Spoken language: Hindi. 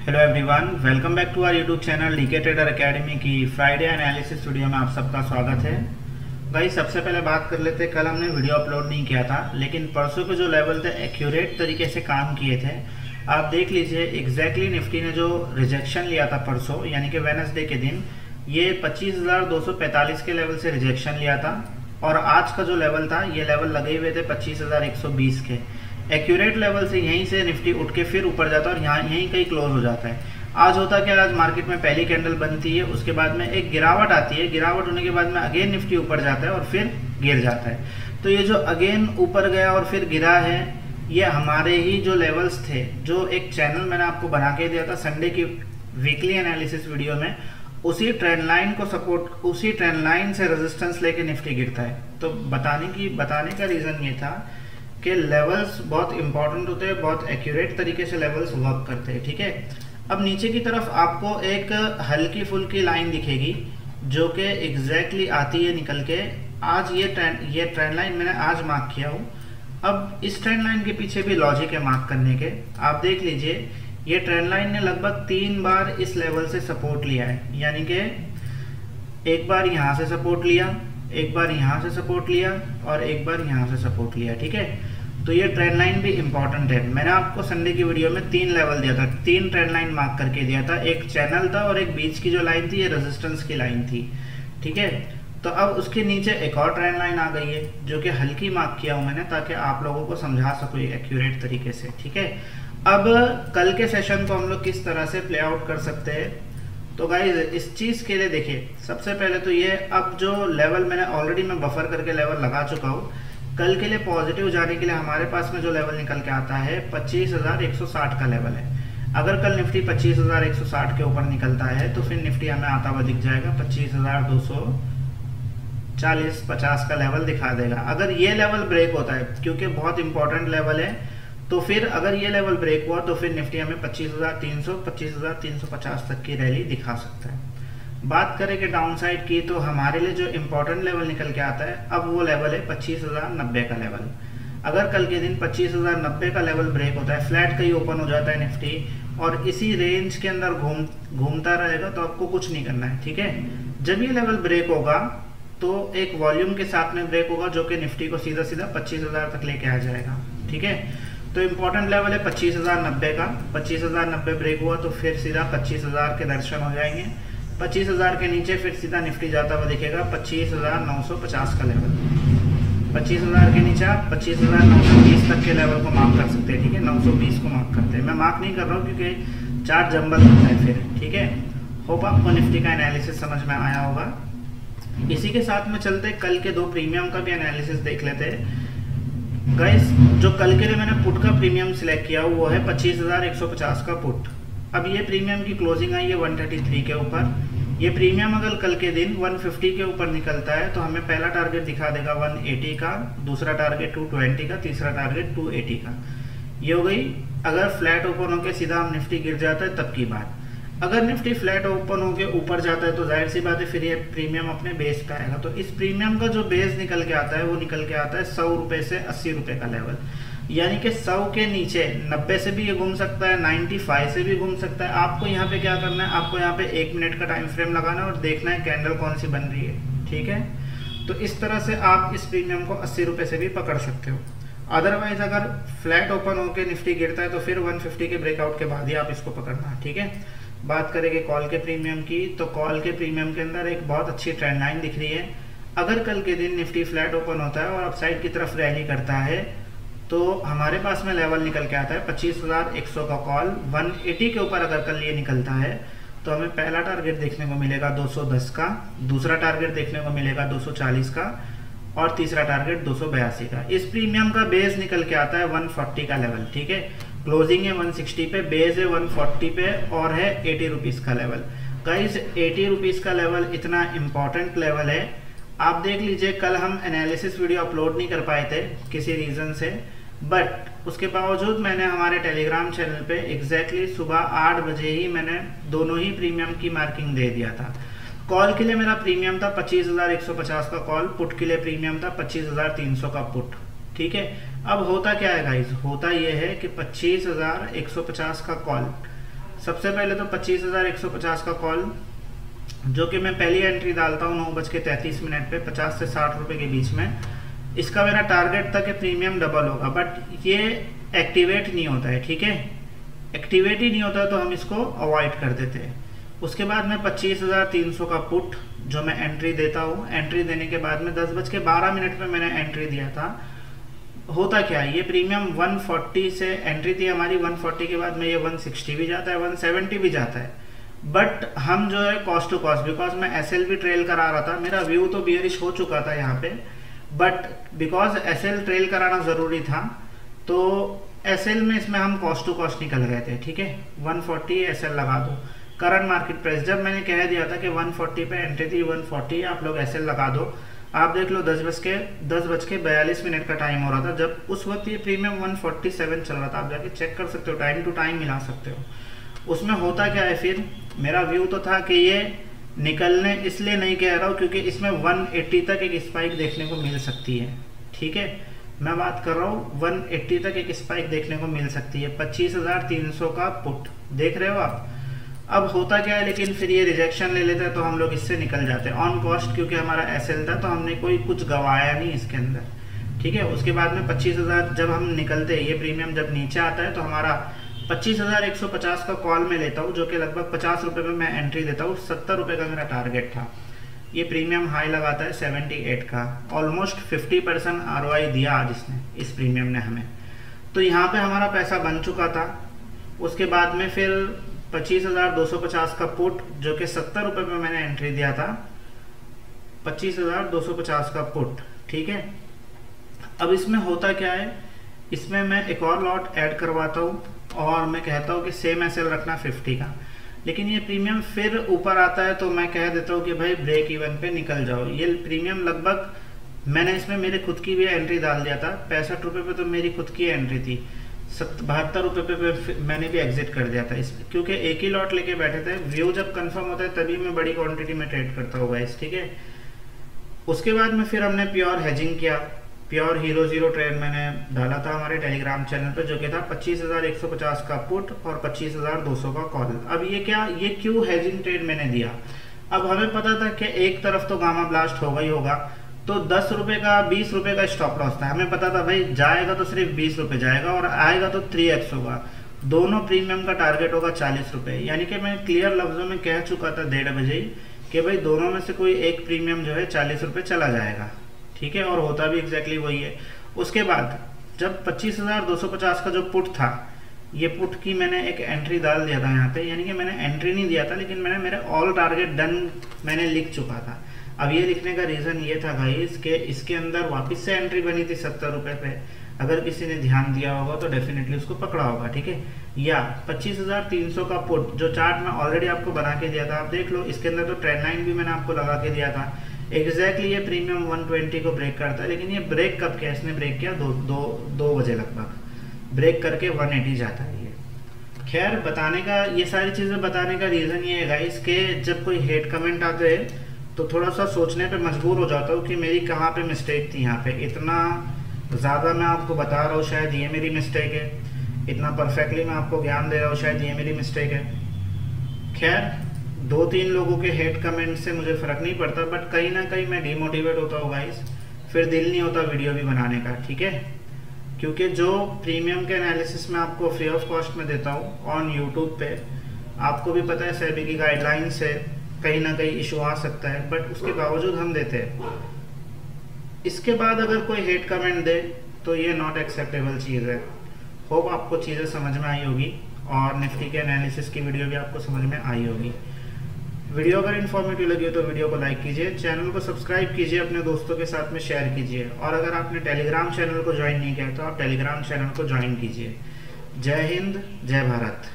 Hello everyone, welcome back to our YouTube channel DK trader academy की फ्राइडे एनालिसिस वीडियो में आप सबका स्वागत है। गाइस, सबसे पहले बात कर लेते हैं, कल हमने वीडियो अपलोड नहीं किया था, लेकिन परसों के जो लेवल थे एक्यूरेट तरीके से काम किए थे। आप देख लीजिए एग्जैक्टली निफ्टी ने जो रिजेक्शन लिया था परसों यानी कि वेडनेसडे के दिन, ये 25,245 के लेवल से रिजेक्शन लिया था और आज का जो लेवल था ये लेवल लगे हुए थे 25,120 के। एक्यूरेट लेवल से यहीं से निफ्टी उठ के फिर ऊपर जाता है और यहाँ यहीं कहीं क्लोज हो जाता है। आज होता क्या, आज मार्केट में पहली कैंडल बनती है, उसके बाद में एक गिरावट आती है, गिरावट होने के बाद में अगेन निफ्टी ऊपर जाता है और फिर गिर जाता है। तो ये जो अगेन ऊपर गया और फिर गिरा है, ये हमारे ही जो लेवल्स थे, जो एक चैनल मैंने आपको बना के दिया था संडे की वीकली एनालिसिस वीडियो में, उसी ट्रेंड लाइन को सपोर्ट, उसी ट्रेंड लाइन से रेजिस्टेंस लेके निफ्टी गिरता है। तो बताने का रीजन ये था कि लेवल्स बहुत इंपॉर्टेंट होते हैं, बहुत एक्यूरेट तरीके से लेवल्स वर्क करते हैं। ठीक है, अब नीचे की तरफ आपको एक हल्की फुल्की लाइन दिखेगी जो कि एग्जैक्टली आती है निकल के। आज ये ट्रेंड लाइन मैंने आज मार्क किया हूँ। अब इस ट्रेंड लाइन के पीछे भी लॉजिक है मार्क करने के। आप देख लीजिए, ये ट्रेंड लाइन ने लगभग 3 बार इस लेवल से सपोर्ट लिया है, यानी कि एक बार यहाँ से सपोर्ट लिया, एक बार यहाँ से सपोर्ट लिया और एक बार यहाँ से सपोर्ट लिया। ठीक है, तो ये ट्रेंड लाइन भी इंपॉर्टेंट है। मैंने आपको संडे की वीडियो में 3 लेवल दिया था, 3 ट्रेंड लाइन मार्क करके दिया था। एक चैनल था और एक बीच की जो लाइन थी ये रेजिस्टेंस की लाइन थी। ठीक है, तो अब उसके नीचे एक और ट्रेंड लाइन आ गई है जो कि हल्की मार्क किया हूँ मैंने, ताकि आप लोगों को समझा सकूँ एक्यूरेट तरीके से। ठीक है, अब कल के सेशन को हम लोग किस तरह से प्ले आउट कर सकते हैं, तो गाइज इस चीज के लिए देखिए, सबसे पहले तो ये अब जो लेवल मैंने ऑलरेडी मैं बफर करके लेवल लगा चुका हूँ, कल के लिए पॉजिटिव जाने के लिए हमारे पास में जो लेवल निकल के आता है 25,160 का लेवल है। अगर कल निफ्टी 25,160 के ऊपर निकलता है तो फिर निफ्टी हमें आता हुआ दिख जाएगा 25,240-50 का लेवल दिखा देगा। अगर ये लेवल ब्रेक होता है, क्योंकि बहुत इंपॉर्टेंट लेवल है, तो फिर अगर ये लेवल ब्रेक हुआ तो फिर निफ्टी हमें 25,300 25,350 तक की रैली दिखा सकता है। बात करें कि डाउन साइड की, तो हमारे लिए जो इंपॉर्टेंट लेवल निकल के आता है अब वो लेवल है 25,090 का लेवल। अगर कल के दिन 25,090 का लेवल ब्रेक होता है, फ्लैट कहीं ओपन हो जाता है निफ्टी और इसी रेंज के अंदर घूमता रहेगा, तो आपको कुछ नहीं करना है। ठीक है, जब ये लेवल ब्रेक होगा तो एक वॉल्यूम के साथ में ब्रेक होगा जो कि निफ्टी को सीधा सीधा 25,000 तक लेके आ जाएगा। ठीक है, तो इंपॉर्टेंट लेवल है 25,090 का। 25,090 ब्रेक हुआ तो फिर सीधा 25,000 के दर्शन हो जाएंगे। 25,000 के नीचे फिर सीधा निफ्टी जाता हुआ दिखेगा 25,950 का लेवल। 25,000 के नीचे आप 25,920 तक के लेवल को मार्क कर सकते हैं। ठीक है, 920 को मार्क करते हैं, मैं मार्क नहीं कर रहा हूँ क्योंकि चार्ट जंबल होता है फिर। ठीक है, होप आपको निफ्टी का एनालिसिस समझ में आया होगा। इसी के साथ में चलते कल के 2 प्रीमियम का भी एनालिसिस देख लेते हैं। गाइस, जो कल के लिए मैंने पुट का प्रीमियम सिलेक्ट किया वो है 25,150 का पुट। अब ये प्रीमियम की क्लोजिंग आई है 133 के ऊपर। ये प्रीमियम अगर कल के दिन 150 के ऊपर निकलता है तो हमें पहला टारगेट दिखा देगा 180 का, दूसरा टारगेट 220 का, तीसरा टारगेट 280 का। ये हो गई अगर फ्लैट ओपन होकर सीधा हम निफ्टी गिर जाता है तब की बात। अगर निफ्टी फ्लैट ओपन होकर ऊपर जाता है तो जाहिर सी बात है फिर ये प्रीमियम अपने बेस पे आएगा। तो इस प्रीमियम का जो बेस निकल के आता है वो निकल के आता है 100 रुपए से 80 रुपए का लेवल, यानी कि 100 के नीचे 90 से भी ये घूम सकता है, 95 से भी घूम सकता है। आपको यहाँ पे क्या करना है, आपको यहाँ पे 1 मिनट का टाइम फ्रेम लगाना है और देखना है कैंडल कौन सी बन रही है। ठीक है, तो इस तरह से आप इस प्रीमियम को 80 रुपए से भी पकड़ सकते हो। अदरवाइज अगर फ्लैट ओपन होकर निफ्टी गिरता है तो फिर 150 के ब्रेकआउट के बाद ही आप इसको पकड़ना। ठीक है, बात करेंगे कॉल के प्रीमियम की, तो कॉल के प्रीमियम के अंदर एक बहुत अच्छी ट्रेंड लाइन दिख रही है। अगर कल के दिन निफ्टी फ्लैट ओपन होता है और अपसाइड की तरफ रैली करता है तो हमारे पास में लेवल निकल के आता है 25,100 का कॉल। 180 के ऊपर अगर कल ये निकलता है तो हमें पहला टारगेट देखने को मिलेगा 210 का, दूसरा टारगेट देखने को मिलेगा 240 का और तीसरा टारगेट 282 का। इस प्रीमियम का बेस निकल के आता है 140 का लेवल। ठीक है, क्लोजिंग है 160 पे, बेस है 140 पे और है 80 रुपीज का लेवल। गाइस, 80 रुपीज का लेवल इतना इंपॉर्टेंट लेवल है। आप देख लीजिए, कल हम एनालिसिस वीडियो अपलोड नहीं कर पाए थे किसी रीजन से, बट उसके बावजूद मैंने हमारे टेलीग्राम चैनल पे एग्जैक्टली सुबह 8 बजे ही मैंने दोनों ही प्रीमियम की मार्किंग दे दिया था। कॉल के लिए मेरा प्रीमियम था 25,150 का कॉल, पुट के लिए प्रीमियम था 25,300 का पुट। ठीक है, अब होता क्या है गाइस, होता यह है कि 25,150 का कॉल सबसे पहले तो 25,150 का कॉल, जो कि मैं पहली एंट्री डालता हूँ 9:33 पे 50 से 60 रुपए के बीच में। इसका मेरा टारगेट था कि प्रीमियम डबल होगा, बट ये एक्टिवेट नहीं होता है, ठीक है, एक्टिवेट ही नहीं होता तो हम इसको अवॉइड कर देते हैं। उसके बाद में 25,300 का पुट जो मैं एंट्री देता हूँ, एंट्री देने के बाद में 10:12 पे मैंने एंट्री दिया था। होता क्या है, ये प्रीमियम 140 से एंट्री थी हमारी, 140 के बाद में ये 160 भी जाता है, 170 भी जाता है, बट हम जो है कॉस्ट टू कॉस्ट, बिकॉज मैं एसएल भी ट्रेल करा रहा था, मेरा व्यू तो बियरिश हो चुका था यहाँ पे, बट बिकॉज एसएल ट्रेल कराना जरूरी था तो एसएल में इसमें हम कॉस्ट टू कॉस्ट निकल गए थे, ठीक है। 140 एसएल लगा दो, करंट मार्केट प्राइस जब मैंने कह दिया था कि 140 पे एंट्री थी, 140 आप लोग एसएल लगा दो। आप देख लो 10:42 का टाइम हो रहा था, जब उस वक्त ये प्रीमियम 147 चल रहा था, आप जाके चेक कर सकते हो, टाइम टू टाइम मिला सकते हो। उसमें होता क्या है, फिर मेरा व्यू तो था कि ये निकलने इसलिए नहीं कह रहा हूँ क्योंकि इसमें 180 तक एक स्पाइक देखने को मिल सकती है, ठीक है, मैं बात कर रहा हूँ 180 तक एक स्पाइक देखने को मिल सकती है। 25,300 का पुट देख रहे हो आप। अब होता क्या है, लेकिन फिर ये रिजेक्शन ले लेता है तो हम लोग इससे निकल जाते हैं ऑन कॉस्ट, क्योंकि हमारा एसएल था तो हमने कोई कुछ गवाया नहीं इसके अंदर, ठीक है। उसके बाद में 25,000 जब हम निकलते हैं, ये प्रीमियम जब नीचे आता है तो हमारा 25,150 का कॉल में लेता हूँ, जो कि लगभग 50 रुपये में मैं एंट्री देता हूँ, 70 रुपये का मेरा टारगेट था। ये प्रीमियम हाई लगाता है 78 का, ऑलमोस्ट 50% ROI दिया आज इसने, इस प्रीमियम ने हमें। तो यहाँ पे हमारा पैसा बन चुका था। उसके बाद में फिर 25,250 का पुट, जो कि 70 रुपये में मैंने एंट्री दिया था, 25,250 का पुट, ठीक है। अब इसमें होता क्या है, इसमें मैं एक और लॉट ऐड करवाता हूँ और मैं कहता हूँ कि सेम एसएल रखना 50 का, लेकिन ये प्रीमियम फिर ऊपर आता है तो मैं कह देता हूँ कि भाई ब्रेक इवन पे निकल जाओ। ये प्रीमियम लगभग मैंने इसमें मेरे खुद की भी एंट्री डाल दिया था, 65 रुपये पे तो मेरी खुद की एंट्री थी, 72 रुपये पे मैंने भी एग्जिट कर दिया था इस, क्योंकि एक ही लॉट लेके बैठे थे। व्यू जब कंफर्म होता है तभी मैं बड़ी क्वांटिटी में ट्रेड करता हूँ गाइस, ठीक है। उसके बाद में फिर हमने प्योर हेजिंग किया, प्योर हीरो जीरो ट्रेड मैंने डाला था हमारे टेलीग्राम चैनल पे, जो कि था 25,150 का पुट और 25,200 का कॉल। अब ये क्या, ये क्यों हेजिंग ट्रेड मैंने दिया, अब हमें पता था कि एक तरफ तो गामा ब्लास्ट होगा ही होगा, तो 10 रुपये का 20 रुपये का स्टॉप लॉस था। हमें पता था भाई जाएगा तो सिर्फ 20 रुपये जाएगा और आएगा तो 3x होगा, दोनों प्रीमियम का टारगेट होगा 40 रुपये। यानी कि मैं क्लियर लफ्जों में कह चुका था 1:30 बजे ही कि भाई दोनों में से कोई एक प्रीमियम जो है 40 रुपये चला जाएगा, ठीक है, और होता भी एग्जैक्टली वही है। उसके बाद जब 25,250 का जो पुट था, ये पुट की मैंने एक एंट्री डाल दिया था यहाँ पे, यानी कि मैंने एंट्री नहीं दिया था लेकिन मैंने मेरे ऑल टारगेट डन मैंने लिख चुका था। अब ये लिखने का रीज़न ये था गाइस कि इसके अंदर वापस से एंट्री बनी थी 70 रुपये पे, अगर किसी ने ध्यान दिया होगा तो डेफिनेटली उसको पकड़ा होगा, ठीक है। या 25,300 का पुट जो चार्ट में ऑलरेडी आपको बना के दिया था, आप देख लो, इसके अंदर तो ट्रेंड लाइन भी मैंने आपको लगा के दिया था। एग्जैक्टली ये प्रीमियम 120 को ब्रेक करता है, लेकिन ये ब्रेक कब किया, इसने ब्रेक किया 2 बजे लगभग, ब्रेक करके 180 जाता है ये। खैर बताने का, ये सारी चीज़ें बताने का रीज़न ये है गाइस कि जब कोई हेट कमेंट आते हैं तो थोड़ा सा सोचने पे मजबूर हो जाता हूँ कि मेरी कहाँ पे मिस्टेक थी। यहाँ पे इतना ज़्यादा मैं आपको बता रहा हूँ, शायद ये मेरी मिस्टेक है, इतना परफेक्टली मैं आपको ज्ञान दे रहा हूँ, शायद ये मेरी मिस्टेक है। खैर 2-3 लोगों के हेट कमेंट से मुझे फ़र्क नहीं पड़ता, बट कहीं ना कहीं मैं डिमोटिवेट होता हूँ गाइस, फिर दिल नहीं होता वीडियो भी बनाने का, ठीक है। क्योंकि जो प्रीमियम के एनालिसिस में आपको फ्री ऑफ कॉस्ट में देता हूँ ऑन यूट्यूब पे, आपको भी पता है सेबी की गाइडलाइन से कहीं ना कहीं इशू आ सकता है, बट उसके बावजूद हम देते हैं। इसके बाद अगर कोई हेट कमेंट दे तो ये नॉट एक्सेप्टेबल चीज़ है। होप आपको चीज़ें समझ में आई होगी और निफ्टी के एनालिसिस की वीडियो भी आपको समझ में आई होगी। वीडियो अगर इन्फॉर्मेटिव लगी हो तो वीडियो को लाइक कीजिए, चैनल को सब्सक्राइब कीजिए, अपने दोस्तों के साथ में शेयर कीजिए, और अगर आपने टेलीग्राम चैनल को ज्वाइन नहीं किया तो आप टेलीग्राम चैनल को ज्वाइन कीजिए। जय हिंद, जय भारत।